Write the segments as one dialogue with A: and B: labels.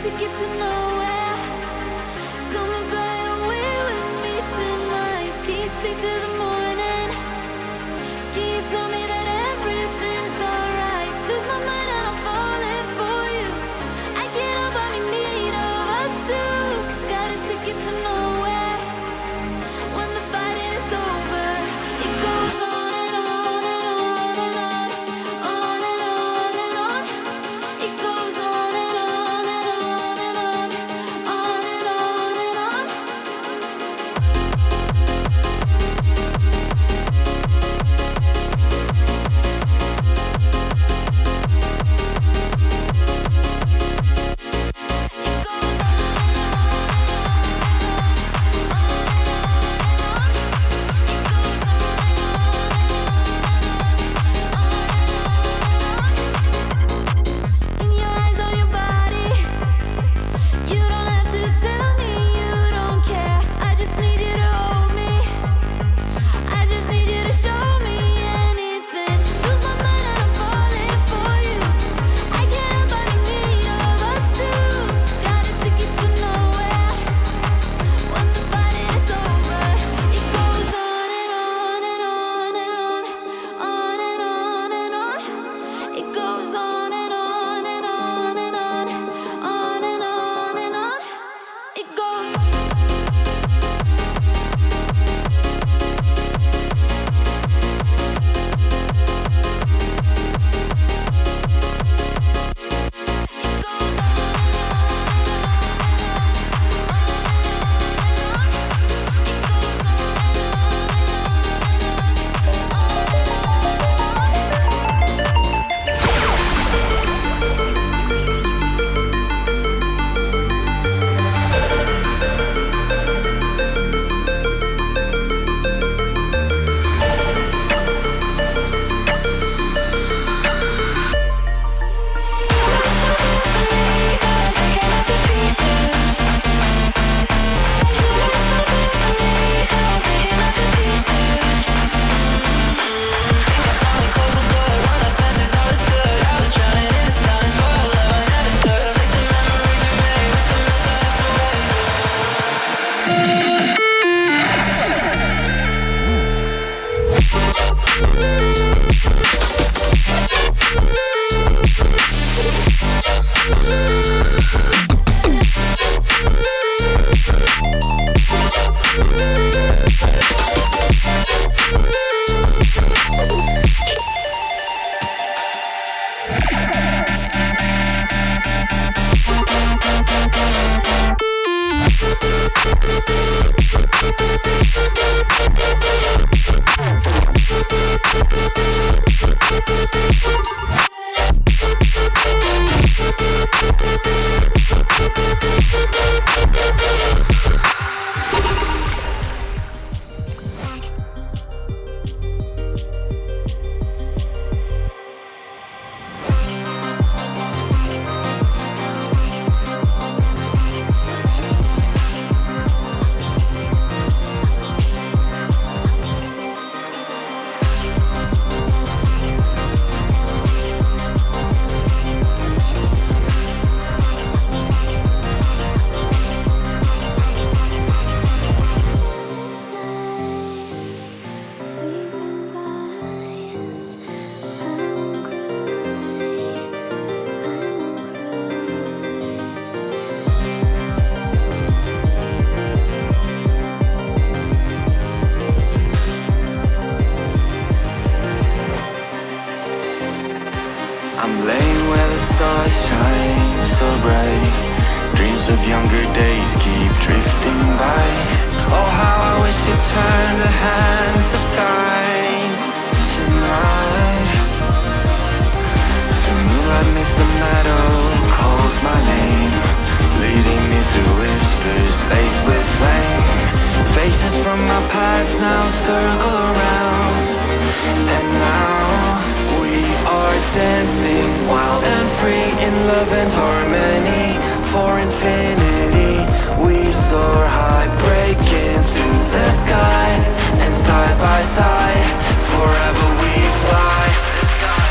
A: ticket to nowhere. Come and fly away with me tonight. Can you stay till the morning? Can you tell me that everything's alright? Lose my mind and I'm falling for you. I can't help but be in need of us two. Got a ticket to nowhere. When the fighting is over, it goes on and on and on and on, on and on and on. It goes on and on and on and on, on and on and on. In your eyes, on your body, you don't have to tell me you don't care. I just need you to hold me. I just need you to show me anything. Lose my mind and I'm falling for you. I can't help but be in need of us two. Got a ticket to nowhere. When the fighting is over, it goes on and on and on and on, on and on and on. It goes on and on and on and on, on and on and on. It goes.
B: I'm laying where the stars shine so bright. Dreams of younger days keep drifting by. Oh, how I wish to turn the hands of time tonight. Through moonlight mist the meadow calls my name, leading me through whispers laced with flame. Faces from my past now circle around, and now we are dancing wild and free in love and harmony. For infinity we soar high, breaking through the sky, and side by side forever we fly. The sky.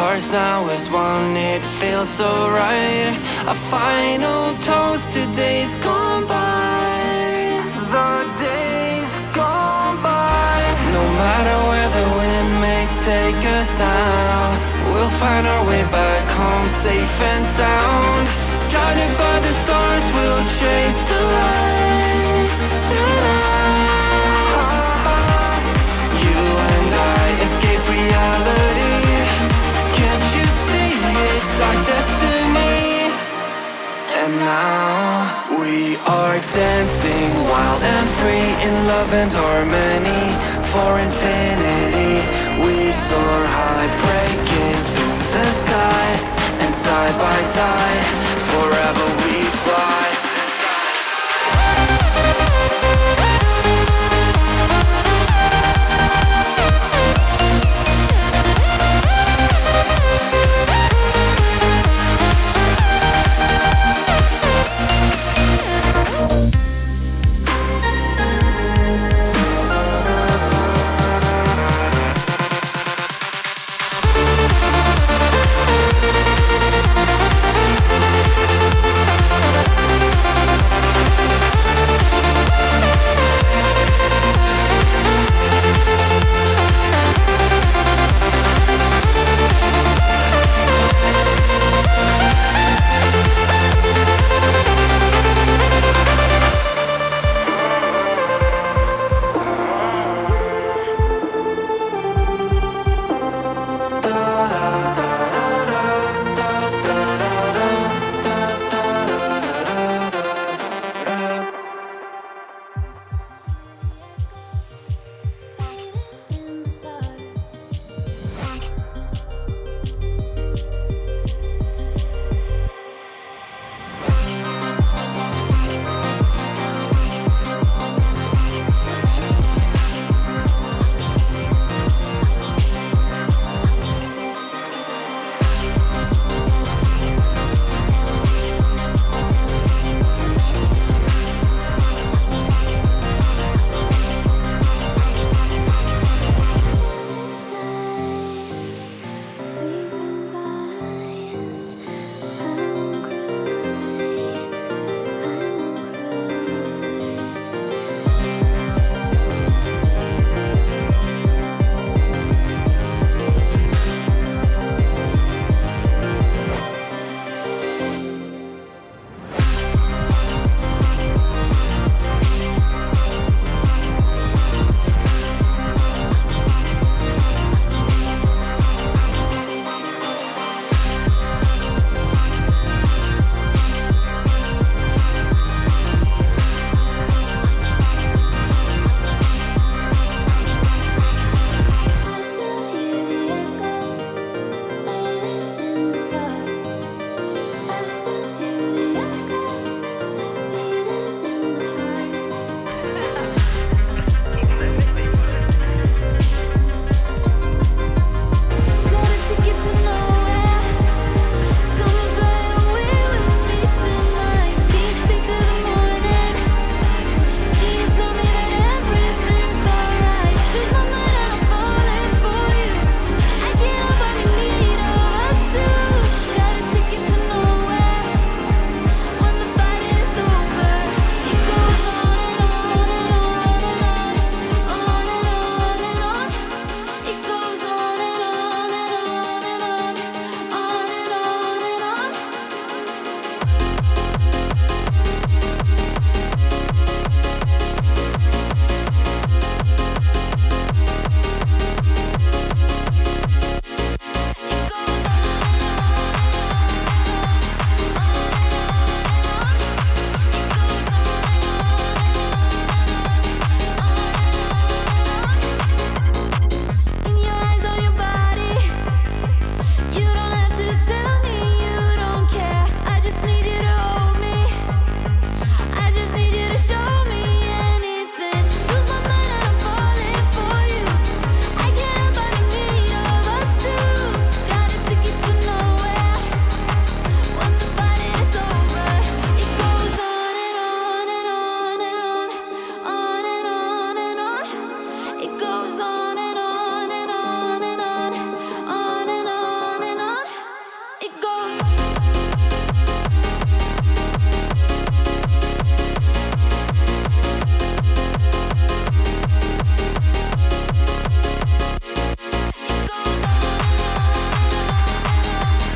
B: hearts now as one, it feels so right. A final toast to days gone by. The days gone by. No matter where the wind may take us now, we'll find our way back home safe and sound. Guided by the stars, we'll chase the light tonight. You and I escape reality. Can't you see it's our destiny? And now we are dancing wild and free in love and harmony. For infinity we soar high, breaking through the sky. And side by side